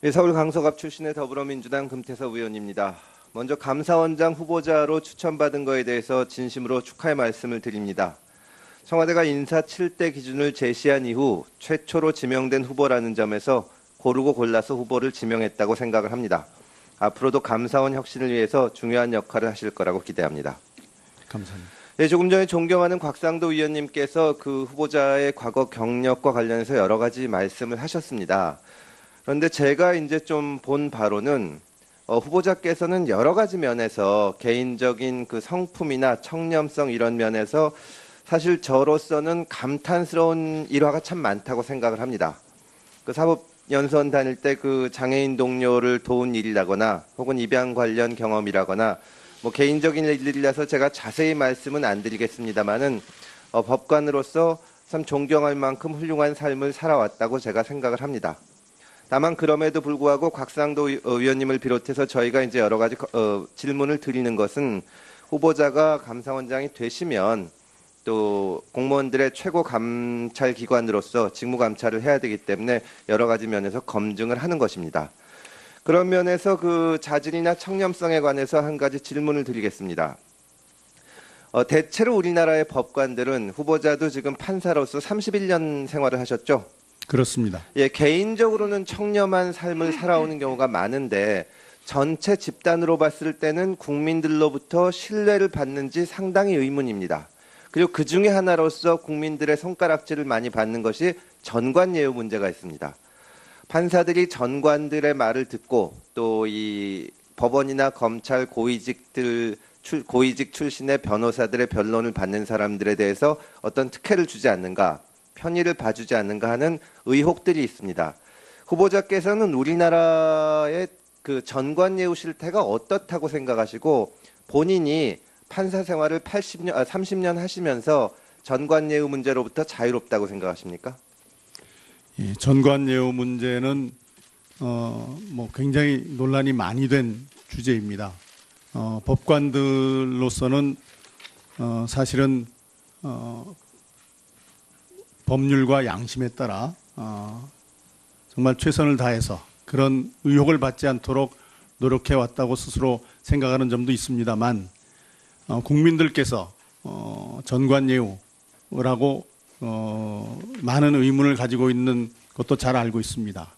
예, 서울 강서갑 출신의 더불어민주당 금태섭 의원입니다. 먼저 감사원장 후보자로 추천받은 것에 대해서 진심으로 축하의 말씀을 드립니다. 청와대가 인사 7대 기준을 제시한 이후 최초로 지명된 후보라는 점에서 고르고 골라서 후보를 지명했다고 생각을 합니다. 앞으로도 감사원 혁신을 위해서 중요한 역할을 하실 거라고 기대합니다. 감사합니다. 네, 조금 전에 존경하는 곽상도 의원님께서 그 후보자의 과거 경력과 관련해서 여러 가지 말씀을 하셨습니다. 그런데 제가 이제 좀 본 바로는 후보자께서는 여러 가지 면에서 개인적인 그 성품이나 청렴성 이런 면에서 사실 저로서는 감탄스러운 일화가 참 많다고 생각을 합니다. 그 사법연수원 다닐 때 그 장애인 동료를 도운 일이라거나 혹은 입양 관련 경험이라거나 뭐 개인적인 일이라서 제가 자세히 말씀은 안 드리겠습니다만은 법관으로서 참 존경할 만큼 훌륭한 삶을 살아왔다고 제가 생각을 합니다. 다만 그럼에도 불구하고 곽상도 의원님을 비롯해서 저희가 이제 여러 가지 질문을 드리는 것은 후보자가 감사원장이 되시면 또 공무원들의 최고 감찰 기관으로서 직무 감찰을 해야 되기 때문에 여러 가지 면에서 검증을 하는 것입니다. 그런 면에서 그 자질이나 청렴성에 관해서 한 가지 질문을 드리겠습니다. 대체로 우리나라의 법관들은 후보자도 지금 판사로서 31년 생활을 하셨죠? 그렇습니다. 예, 개인적으로는 청렴한 삶을 살아오는 경우가 많은데 전체 집단으로 봤을 때는 국민들로부터 신뢰를 받는지 상당히 의문입니다. 그리고 그 중에 하나로서 국민들의 손가락질을 많이 받는 것이 전관예우 문제가 있습니다. 판사들이 전관들의 말을 듣고 또 이 법원이나 검찰 고위직 출신의 변호사들의 변론을 받는 사람들에 대해서 어떤 특혜를 주지 않는가, 편의를 봐주지 않는가 하는 의혹들이 있습니다. 후보자께서는 우리나라의 그 전관예우 실태가 어떻다고 생각하시고 본인이 판사 생활을 30년 하시면서 전관예우 문제로부터 자유롭다고 생각하십니까? 예, 전관예우 문제는 뭐 굉장히 논란이 많이 된 주제입니다. 법관들로서는 사실은 법률과 양심에 따라 정말 최선을 다해서 그런 의혹을 받지 않도록 노력해 왔다고 스스로 생각하는 점도 있습니다만 국민들께서 전관예우라고 많은 의문을 가지고 있는 것도 잘 알고 있습니다.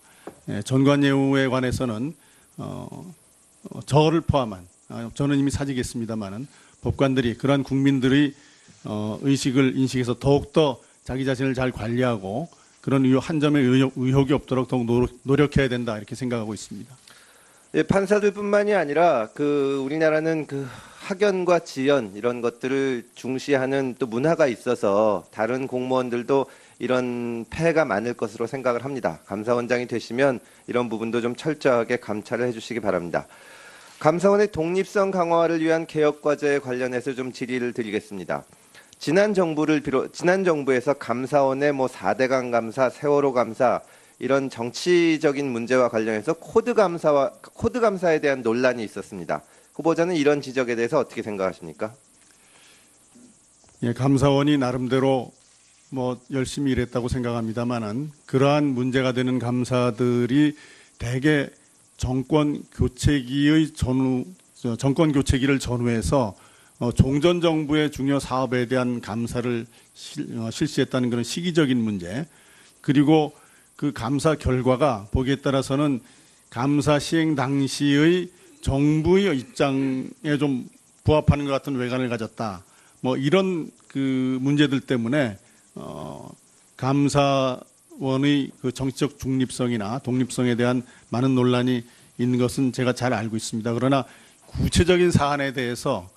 전관예우에 관해서는 저를 포함한 저는 이미 사직했습니다만은 법관들이 그러한 국민들의 인식에서 더욱더 자기 자신을 잘 관리하고 그런 한 점의 의혹이 없도록 더욱 노력해야 된다 이렇게 생각하고 있습니다. 예, 판사들뿐만이 아니라 그 우리나라는 그 학연과 지연 이런 것들을 중시하는 또 문화가 있어서 다른 공무원들도 이런 폐해가 많을 것으로 생각을 합니다. 감사원장이 되시면 이런 부분도 좀 철저하게 감찰을 해주시기 바랍니다. 감사원의 독립성 강화를 위한 개혁 과제에 관련해서 좀 질의를 드리겠습니다. 지난 정부에서 감사원의 뭐 4대강 감사, 세월호 감사 이런 정치적인 문제와 관련해서 코드 감사에 대한 논란이 있었습니다. 후보자는 이런 지적에 대해서 어떻게 생각하십니까? 예, 감사원이 나름대로 뭐 열심히 일했다고 생각합니다만은 그러한 문제가 되는 감사들이 대개 정권 교체기를 전후해서 종전 정부의 중요 사업에 대한 감사를 실시했다는 그런 시기적인 문제, 그리고 그 감사 결과가 보기에 따라서는 감사 시행 당시의 정부의 입장에 좀 부합하는 것 같은 외관을 가졌다. 뭐 이런 그 문제들 때문에 감사원의 그 정치적 중립성이나 독립성에 대한 많은 논란이 있는 것은 제가 잘 알고 있습니다. 그러나 구체적인 사안에 대해서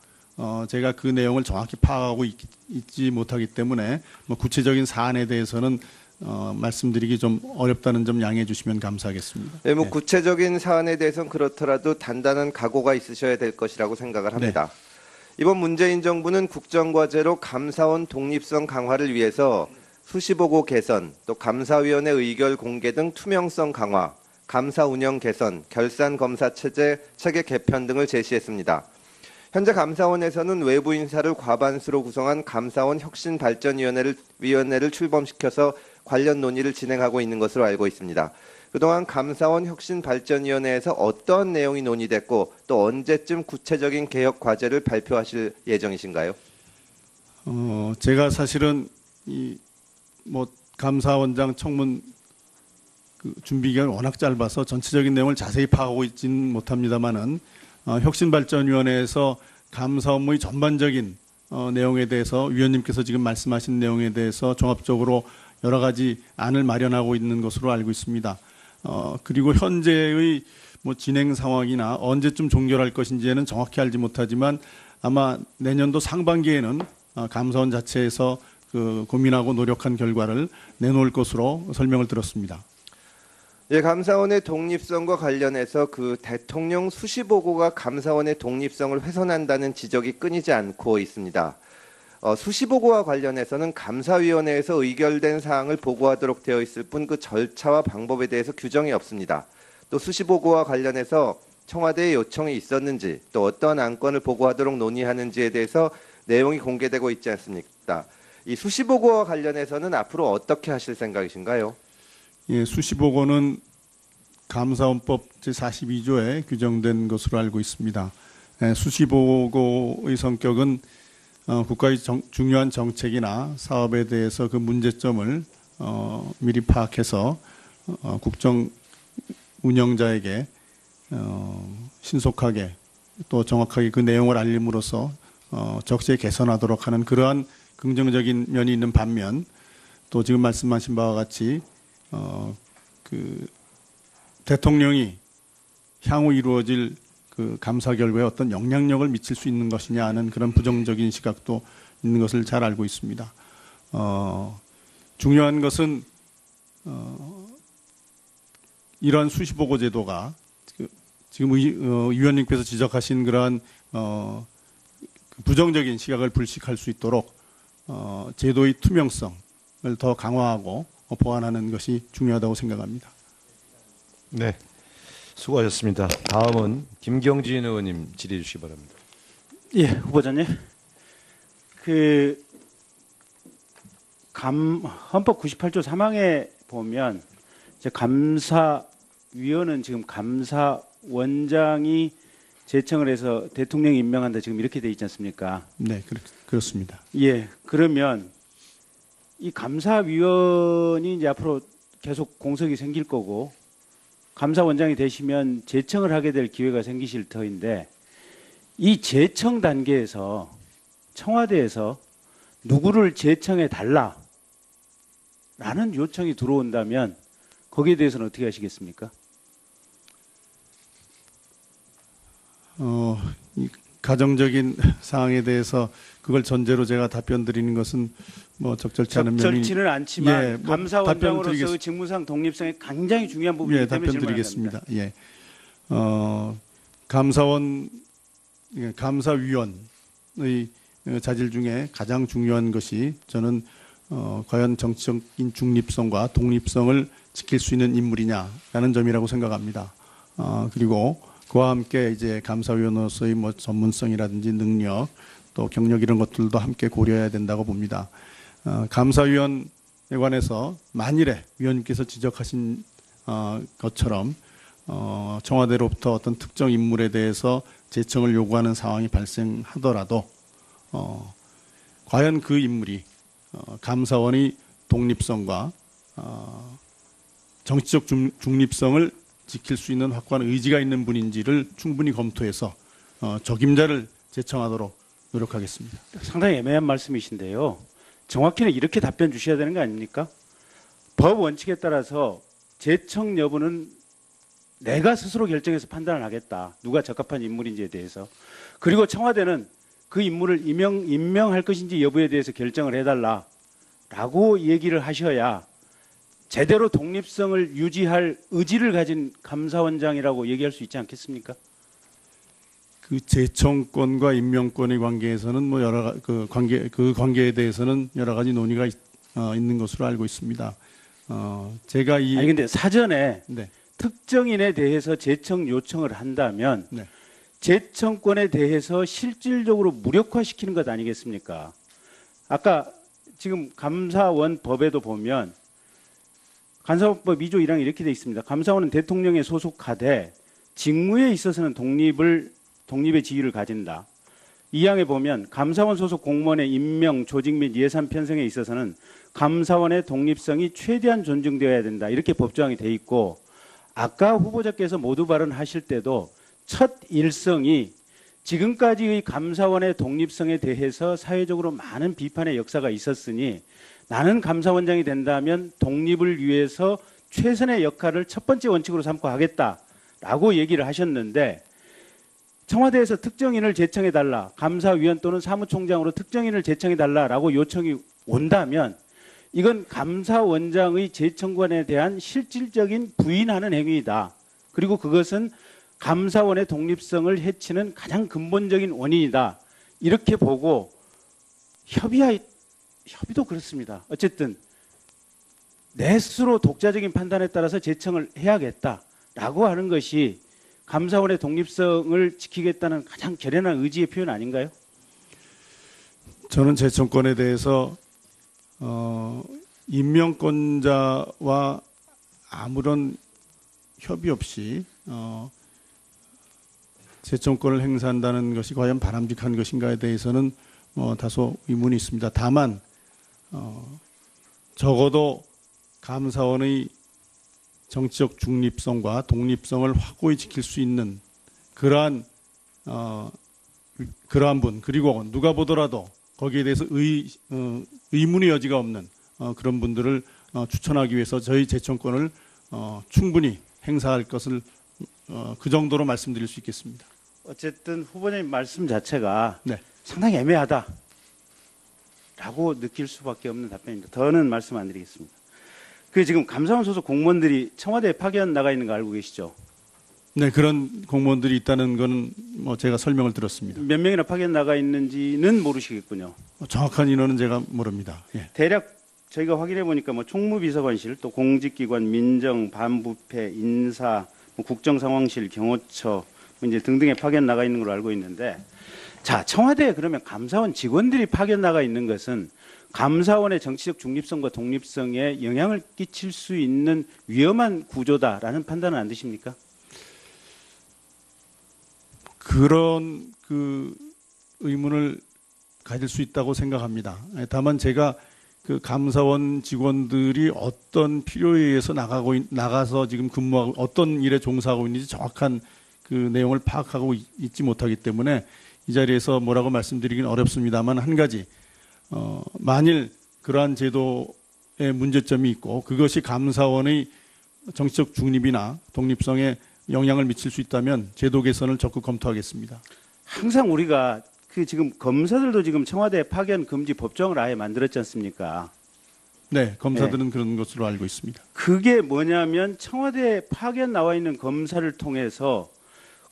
제가 그 내용을 정확히 파악하고 있지 못하기 때문에 뭐 구체적인 사안에 대해서는 말씀드리기 좀 어렵다는 점 양해해 주시면 감사하겠습니다. 네, 뭐 구체적인 사안에 대해서는 그렇더라도 단단한 각오가 있으셔야 될 것이라고 생각을 합니다. 네. 이번 문재인 정부는 국정과제로 감사원 독립성 강화를 위해서 수시보고 개선, 또 감사위원회 의결 공개 등 투명성 강화, 감사 운영 개선, 결산 검사 체계 개편 등을 제시했습니다. 현재 감사원에서는 외부 인사를 과반수로 구성한 감사원 혁신발전위원회를 출범시켜서 관련 논의를 진행하고 있는 것으로 알고 있습니다. 그동안 감사원 혁신발전위원회에서 어떤 내용이 논의됐고 또 언제쯤 구체적인 개혁 과제를 발표하실 예정이신가요? 제가 사실은 감사원장 청문 준비 기간이 워낙 짧아서 전체적인 내용을 자세히 파악하고 있지는 못합니다만은 혁신발전위원회에서 감사 업무의 전반적인 내용에 대해서 위원님께서 지금 말씀하신 내용에 대해서 종합적으로 여러 가지 안을 마련하고 있는 것으로 알고 있습니다. 그리고 현재의 진행 상황이나 언제쯤 종결할 것인지는 정확히 알지 못하지만 아마 내년도 상반기에는 감사원 자체에서 고민하고 노력한 결과를 내놓을 것으로 설명을 들었습니다. 예, 감사원의 독립성과 관련해서 대통령 수시 보고가 감사원의 독립성을 훼손한다는 지적이 끊이지 않고 있습니다. 수시 보고와 관련해서는 감사위원회에서 의결된 사항을 보고하도록 되어 있을 뿐 그 절차와 방법에 대해서 규정이 없습니다. 또 수시 보고와 관련해서 청와대의 요청이 있었는지 또 어떤 안건을 보고하도록 논의하는지에 대해서 내용이 공개되고 있지 않습니까? 이 수시 보고와 관련해서는 앞으로 어떻게 하실 생각이신가요? 예, 수시 보고는 감사원법 제42조에 규정된 것으로 알고 있습니다. 수시 보고의 성격은 국가의 중요한 정책이나 사업에 대해서 그 문제점을 미리 파악해서 국정 운영자에게 신속하게 또 정확하게 그 내용을 알림으로써 적시에 개선하도록 하는 그러한 긍정적인 면이 있는 반면 또 지금 말씀하신 바와 같이 대통령이 향후 이루어질 감사 결과에 어떤 영향력을 미칠 수 있는 것이냐 하는 그런 부정적인 시각도 있는 것을 잘 알고 있습니다. 중요한 것은 이러한 수시보고 제도가 지금 위원님께서 지적하신 그러한 부정적인 시각을 불식할 수 있도록 제도의 투명성을 더 강화하고 보완하는 것이 중요하다고 생각합니다. 네, 수고하셨습니다. 다음은 김경진 의원님 질의해 주시기 바랍니다. 예, 후보자님. 헌법 98조 3항에 보면 이제 감사위원은 지금 감사원장이 제청을 해서 대통령이 임명한다 지금 이렇게 돼 있지 않습니까? 네, 그렇습니다. 예, 그러면 이 감사위원이 이제 앞으로 계속 공석이 생길 거고 감사원장이 되시면 제청을 하게 될 기회가 생기실 터인데 이 제청 단계에서 청와대에서 누구를 제청해 달라라는 요청이 들어온다면 거기에 대해서는 어떻게 하시겠습니까? 이 가정적인 사항에 대해서 그걸 전제로 제가 답변 드리는 것은 적절치 않은 면이 적절치는 않지만 예, 감사원장으로서의 직무상 독립성이 굉장히 중요한 부분이기 예, 때문에 답변 드리겠습니다. 예. 감사위원의 자질 중에 가장 중요한 것이 저는 과연 정치적인 중립성과 독립성을 지킬 수 있는 인물이냐라는 점이라고 생각합니다. 그리고 그와 함께 이제 감사위원으로서의 전문성이라든지 능력 또 경력 이런 것들도 함께 고려해야 된다고 봅니다. 감사위원에 관해서 만일에 위원님께서 지적하신 것처럼 청와대로부터 어떤 특정 인물에 대해서 제청을 요구하는 상황이 발생하더라도 과연 그 인물이 감사원의 독립성과 정치적 중립성을 지킬 수 있는 확고한 의지가 있는 분인지를 충분히 검토해서 적임자를 제청하도록 노력하겠습니다. 상당히 애매한 말씀이신데요. 정확히는 이렇게 답변 주셔야 되는 거 아닙니까? 법 원칙에 따라서 제청 여부는 내가 스스로 결정해서 판단을 하겠다. 누가 적합한 인물인지에 대해서. 그리고 청와대는 그 인물을 임명할 것인지 여부에 대해서 결정을 해달라라고 얘기를 하셔야 제대로 독립성을 유지할 의지를 가진 감사원장이라고 얘기할 수 있지 않겠습니까? 그 제청권과 임명권의 관계에서는 그 관계에 대해서는 여러 가지 논의가 있는 것으로 알고 있습니다. 제가 아니 근데 사전에 네. 특정인에 대해서 제청 요청을 한다면 네. 제청권에 대해서 실질적으로 무력화시키는 것 아니겠습니까? 아까 지금 감사원 법에도 보면 감사원법 2조 1항에 이렇게 돼 있습니다. 감사원은 대통령에 소속하되 직무에 있어서는 독립의 지위를 가진다. 2항에 보면 감사원 소속 공무원의 임명, 조직 및 예산 편성에 있어서는 감사원의 독립성이 최대한 존중되어야 된다. 이렇게 법조항이 돼 있고, 아까 후보자께서 모두 발언하실 때도 첫 일성이 지금까지의 감사원의 독립성에 대해서 사회적으로 많은 비판의 역사가 있었으니 나는 감사원장이 된다면 독립을 위해서 최선의 역할을 첫 번째 원칙으로 삼고 하겠다라고 얘기를 하셨는데, 청와대에서 특정인을 제청해달라, 감사위원 또는 사무총장으로 특정인을 제청해달라라고 요청이 온다면 이건 감사원장의 재청권에 대한 실질적인 부인하는 행위이다. 그리고 그것은 감사원의 독립성을 해치는 가장 근본적인 원인이다. 이렇게 보고 협의도 그렇습니다. 어쨌든 내 스스로 독자적인 판단에 따라서 제청을 해야겠다라고 하는 것이 감사원의 독립성을 지키겠다는 가장 결연한 의지의 표현 아닌가요? 저는 재청권에 대해서 임명권자와 아무런 협의 없이 재청권을 행사한다는 것이 과연 바람직한 것인가에 대해서는 다소 의문이 있습니다. 다만 적어도 감사원의 정치적 중립성과 독립성을 확고히 지킬 수 있는 그러한 분, 그리고 누가 보더라도 거기에 대해서 의문의 여지가 없는 그런 분들을 추천하기 위해서 저희 재청권을 충분히 행사할 것을 그 정도로 말씀드릴 수 있겠습니다. 어쨌든 후보자님 말씀 자체가 네. 상당히 애매하다라고 느낄 수밖에 없는 답변입니다. 더는 말씀 안 드리겠습니다. 그 지금 감사원 소속 공무원들이 청와대에 파견 나가 있는 거 알고 계시죠? 네, 그런 공무원들이 있다는 건 제가 설명을 들었습니다. 몇 명이나 파견 나가 있는지는 모르시겠군요. 정확한 인원은 제가 모릅니다. 예. 대략 저희가 확인해 보니까 총무비서관실, 또 공직기관, 민정, 반부패, 인사, 국정상황실, 경호처 이제 등등에 파견 나가 있는 걸로 알고 있는데, 자, 청와대에 그러면 감사원 직원들이 파견 나가 있는 것은 감사원의 정치적 중립성과 독립성에 영향을 끼칠 수 있는 위험한 구조다라는 판단은 안 드십니까? 그런 의문을 가질 수 있다고 생각합니다. 다만 제가 그 감사원 직원들이 어떤 필요에 의해서 나가서 지금 근무하고 어떤 일에 종사하고 있는지 정확한 그 내용을 파악하고 있지 못하기 때문에 이 자리에서 뭐라고 말씀드리기는 어렵습니다만, 한 가지 만일 그러한 제도에 문제점이 있고 그것이 감사원의 정치적 중립이나 독립성에 영향을 미칠 수 있다면 제도 개선을 적극 검토하겠습니다. 항상 우리가 지금 검사들도 지금 청와대 파견 금지 법정을 아예 만들었지 않습니까? 네, 검사들은 그런 것으로 알고 있습니다. 그게 뭐냐면 청와대에 파견 나와 있는 검사를 통해서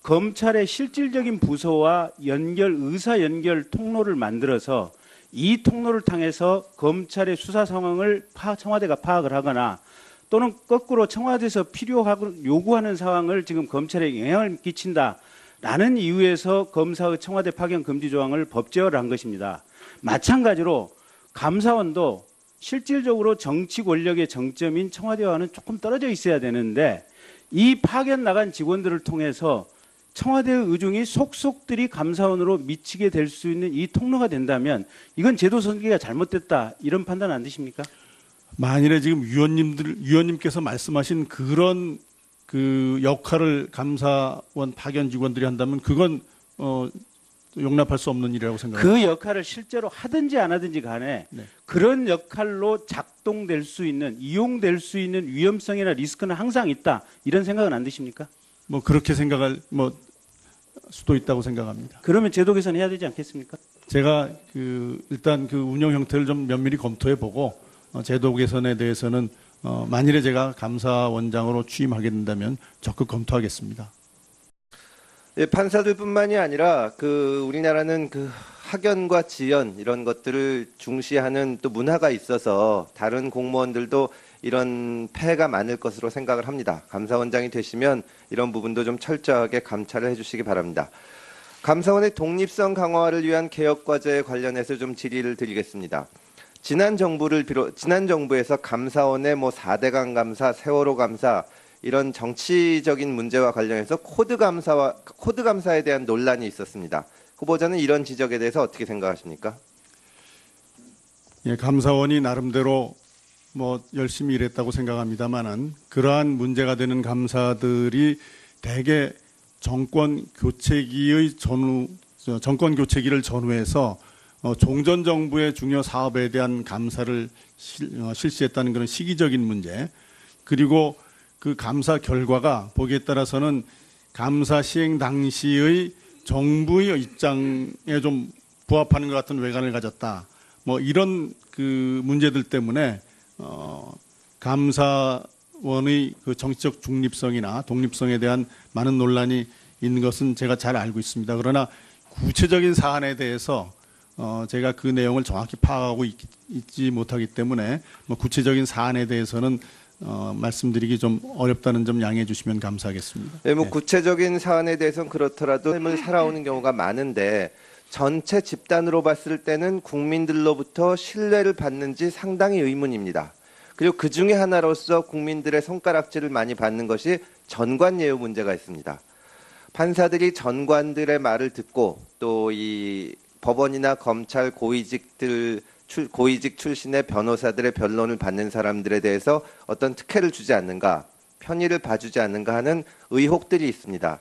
검찰의 실질적인 부서와 의사 연결 통로를 만들어서 이 통로를 통해서 검찰의 수사 상황을 청와대가 파악을 하거나, 또는 거꾸로 청와대에서 필요하고 요구하는 상황을 지금 검찰에 영향을 끼친다라는 이유에서 검사의 청와대 파견 금지 조항을 법제화를 한 것입니다. 마찬가지로 감사원도 실질적으로 정치 권력의 정점인 청와대와는 조금 떨어져 있어야 되는데, 이 파견 나간 직원들을 통해서 청와대의 의중이 속속들이 감사원으로 미치게 될 수 있는 이 통로가 된다면 이건 제도 설계가 잘못됐다, 이런 판단 안 드십니까? 만일에 지금 위원님께서 말씀하신 그런 그 역할을 감사원 파견 직원들이 한다면 그건 용납할 수 없는 일이라고 생각합니다. 그 역할을 실제로 하든지 안 하든지 간에 네. 그런 역할로 작동될 수 있는, 이용될 수 있는 위험성이나 리스크는 항상 있다, 이런 생각은 안 드십니까? 그렇게 생각할 수도 있다고 생각합니다. 그러면 제도 개선해야 되지 않겠습니까? 제가 일단 그 운영 형태를 좀 면밀히 검토해 보고 제도 개선에 대해서는 만일에 제가 감사원장으로 취임하게 된다면 적극 검토하겠습니다. 예, 판사들뿐만이 아니라 우리나라는 학연과 지연 이런 것들을 중시하는 또 문화가 있어서 다른 공무원들도 이런 폐해가 많을 것으로 생각을 합니다. 감사원장이 되시면 이런 부분도 좀 철저하게 감찰을 해주시기 바랍니다. 감사원의 독립성 강화를 위한 개혁 과제에 관련해서 좀 질의를 드리겠습니다. 지난 정부에서 감사원의 뭐 4대강 감사, 세월호 감사 이런 정치적인 문제와 관련해서 코드 감사에 대한 논란이 있었습니다. 후보자는 이런 지적에 대해서 어떻게 생각하십니까? 예, 감사원이 나름대로 뭐 열심히 일했다고 생각합니다만은 그러한 문제가 되는 감사들이 대개 정권 교체기를 전후해서 종전 정부의 중요 사업에 대한 감사를 실시했다는 그런 시기적인 문제, 그리고 그 감사 결과가 보기에 따라서는 감사 시행 당시의 정부의 입장에 좀 부합하는 것 같은 외관을 가졌다. 뭐 이런 그 문제들 때문에 감사원의 그 정치적 중립성이나 독립성에 대한 많은 논란이 있는 것은 제가 잘 알고 있습니다. 그러나 구체적인 사안에 대해서 제가 그 내용을 정확히 파악하고 있지 못하기 때문에 뭐 구체적인 사안에 대해서는 말씀드리기 좀 어렵다는 점 양해해 주시면 감사하겠습니다. 네, 뭐 구체적인 사안에 대해서는 그렇더라도 삶을 살아오는 경우가 많은데 전체 집단으로 봤을 때는 국민들로부터 신뢰를 받는지 상당히 의문입니다. 그리고 그 중에 하나로서 국민들의 손가락질을 많이 받는 것이 전관예우 문제가 있습니다. 판사들이 전관들의 말을 듣고 또 이 법원이나 검찰 고위직 출신의 변호사들의 변론을 받는 사람들에 대해서 어떤 특혜를 주지 않는가, 편의를 봐주지 않는가 하는 의혹들이 있습니다.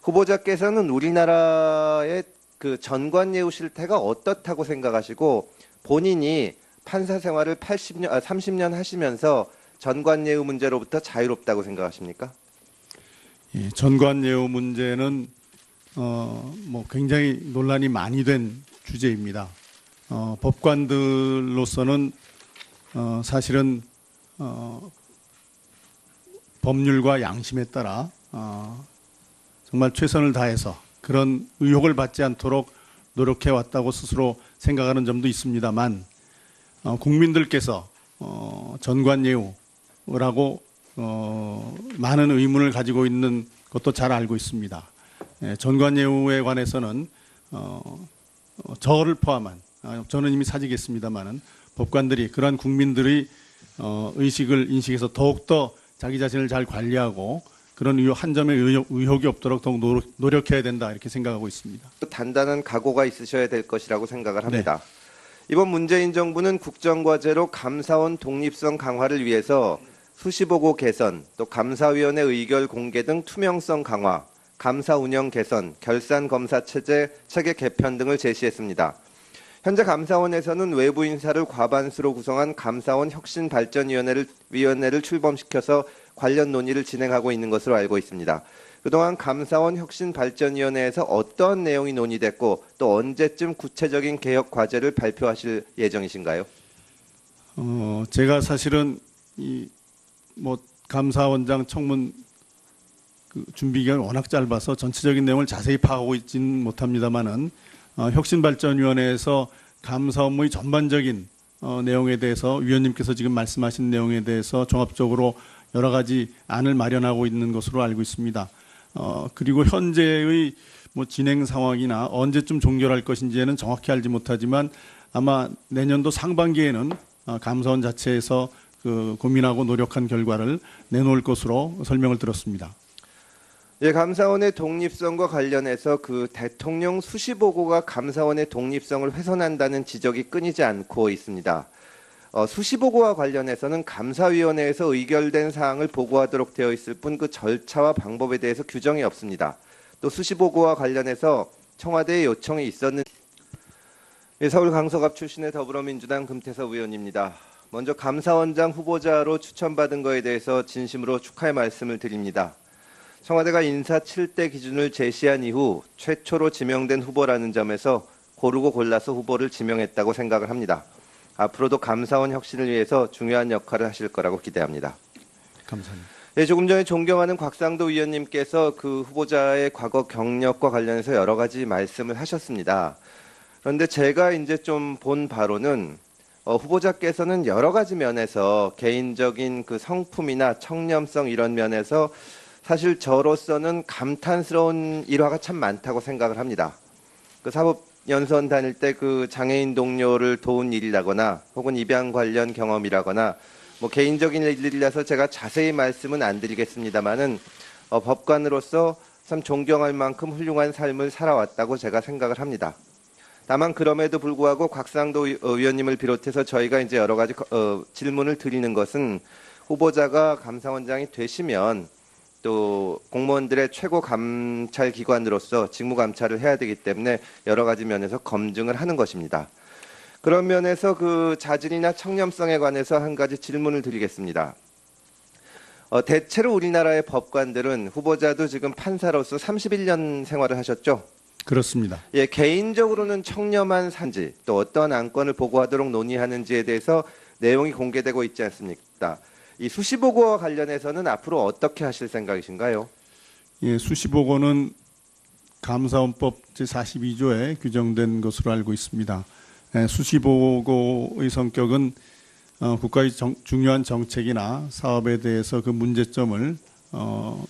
후보자께서는 우리나라의 그 전관예우 실태가 어떻다고 생각하시고 본인이 판사 생활을 30년 하시면서 전관예우 문제로부터 자유롭다고 생각하십니까? 예, 전관예우 문제는 뭐 굉장히 논란이 많이 된 주제입니다. 법관들로서는 사실은 법률과 양심에 따라 정말 최선을 다해서 그런 의혹을 받지 않도록 노력해 왔다고 스스로 생각하는 점도 있습니다만 국민들께서 전관예우라고 많은 의문을 가지고 있는 것도 잘 알고 있습니다. 예, 전관예우에 관해서는 저를 포함한 저는 이미 사직했습니다만은 법관들이 그러한 국민들의 의식을 인식해서 더욱더 자기 자신을 잘 관리하고 그런 한 점의 의혹이 없도록 더욱 노력해야 된다 이렇게 생각하고 있습니다. 단단한 각오가 있으셔야 될 것이라고 생각을 합니다. 네. 이번 문재인 정부는 국정과제로 감사원 독립성 강화를 위해서 수시보고 개선, 또 감사위원회 의결 공개 등 투명성 강화, 감사 운영 개선, 결산 검사 체계 개편 등을 제시했습니다. 현재 감사원에서는 외부 인사를 과반수로 구성한 감사원 혁신발전위원회를 출범시켜서 관련 논의를 진행하고 있는 것으로 알고 있습니다. 그동안 감사원 혁신발전위원회에서 어떤 내용이 논의됐고 또 언제쯤 구체적인 개혁 과제를 발표하실 예정이신가요? 제가 사실은 뭐 감사원장 청문 준비 기간이 워낙 짧아서 전체적인 내용을 자세히 파악하고 있지는 못합니다만은 혁신발전위원회에서 감사 업무의 전반적인 내용에 대해서 위원님께서 지금 말씀하신 내용에 대해서 종합적으로 여러 가지 안을 마련하고 있는 것으로 알고 있습니다. 그리고 현재의 뭐 진행 상황이나 언제쯤 종결할 것인지는 정확히 알지 못하지만 아마 내년도 상반기에는 감사원 자체에서 고민하고 노력한 결과를 내놓을 것으로 설명을 들었습니다. 예, 감사원의 독립성과 관련해서 그 대통령 수시 보고가 감사원의 독립성을 훼손한다는 지적이 끊이지 않고 있습니다. 수시 보고와 관련해서는 감사위원회에서 의결된 사항을 보고하도록 되어 있을 뿐 그 절차와 방법에 대해서 규정이 없습니다. 또 수시 보고와 관련해서 청와대의 요청이 있었는지. 예, 서울 강서갑 출신의 더불어민주당 금태섭 의원입니다. 먼저 감사원장 후보자로 추천받은 것에 대해서 진심으로 축하의 말씀을 드립니다. 청와대가 인사 7대 기준을 제시한 이후 최초로 지명된 후보라는 점에서 고르고 골라서 후보를 지명했다고 생각을 합니다. 앞으로도 감사원 혁신을 위해서 중요한 역할을 하실 거라고 기대합니다. 감사합니다. 네, 조금 전에 존경하는 곽상도 의원님께서 그 후보자의 과거 경력과 관련해서 여러 가지 말씀을 하셨습니다. 그런데 제가 이제 좀 본 바로는 후보자께서는 여러 가지 면에서 개인적인 그 성품이나 청렴성 이런 면에서 사실 저로서는 감탄스러운 일화가 참 많다고 생각을 합니다. 그 연수원 다닐 때 그 장애인 동료를 도운 일이라거나 혹은 입양 관련 경험이라거나 뭐 개인적인 일이라서 제가 자세히 말씀은 안 드리겠습니다만은 법관으로서 참 존경할 만큼 훌륭한 삶을 살아왔다고 제가 생각을 합니다. 다만 그럼에도 불구하고 곽상도 의원님을 비롯해서 저희가 이제 여러 가지 질문을 드리는 것은 후보자가 감사원장이 되시면 또 공무원들의 최고 감찰 기관으로서 직무 감찰을 해야 되기 때문에 여러 가지 면에서 검증을 하는 것입니다. 그런 면에서 그 자질이나 청렴성에 관해서 한 가지 질문을 드리겠습니다. 대체로 우리나라의 법관들은 후보자도 지금 판사로서 31년 생활을 하셨죠? 그렇습니다. 예, 개인적으로는 청렴한 산지 또 어떠한 안건을 보고하도록 논의하는지에 대해서 내용이 공개되고 있지 않습니까? 이 수시보고와 관련해서는 앞으로 어떻게 하실 생각이신가요? 예, 수시보고는 감사원법 제42조에 규정된 것으로 알고 있습니다. 예, 수시보고의 성격은 국가의 중요한 정책이나 사업에 대해서 그 문제점을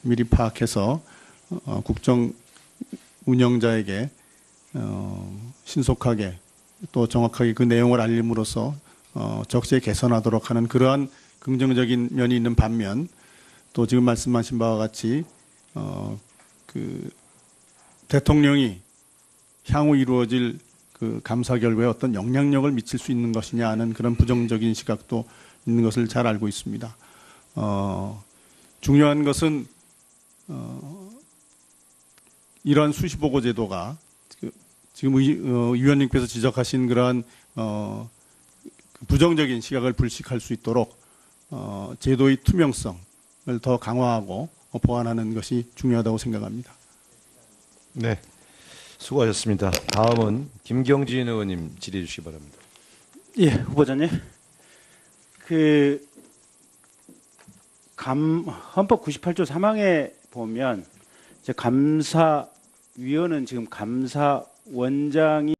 미리 파악해서 국정 운영자에게 신속하게 또 정확하게 그 내용을 알림으로써 적시에 개선하도록 하는 그러한 긍정적인 면이 있는 반면 또 지금 말씀하신 바와 같이 그 대통령이 향후 이루어질 그 감사 결과에 어떤 영향력을 미칠 수 있는 것이냐 하는 그런 부정적인 시각도 있는 것을 잘 알고 있습니다. 중요한 것은 이러한 수시보고 제도가 지금 위원님께서 지적하신 그러한 부정적인 시각을 불식할 수 있도록 제도의 투명성을 더 강화하고 보완하는 것이 중요하다고 생각합니다. 네, 수고하셨습니다. 다음은 김경진 의원님 질의해 주시기 바랍니다. 예, 후보자님. 헌법 98조 3항에 보면 이제 감사위원은 지금 감사원장이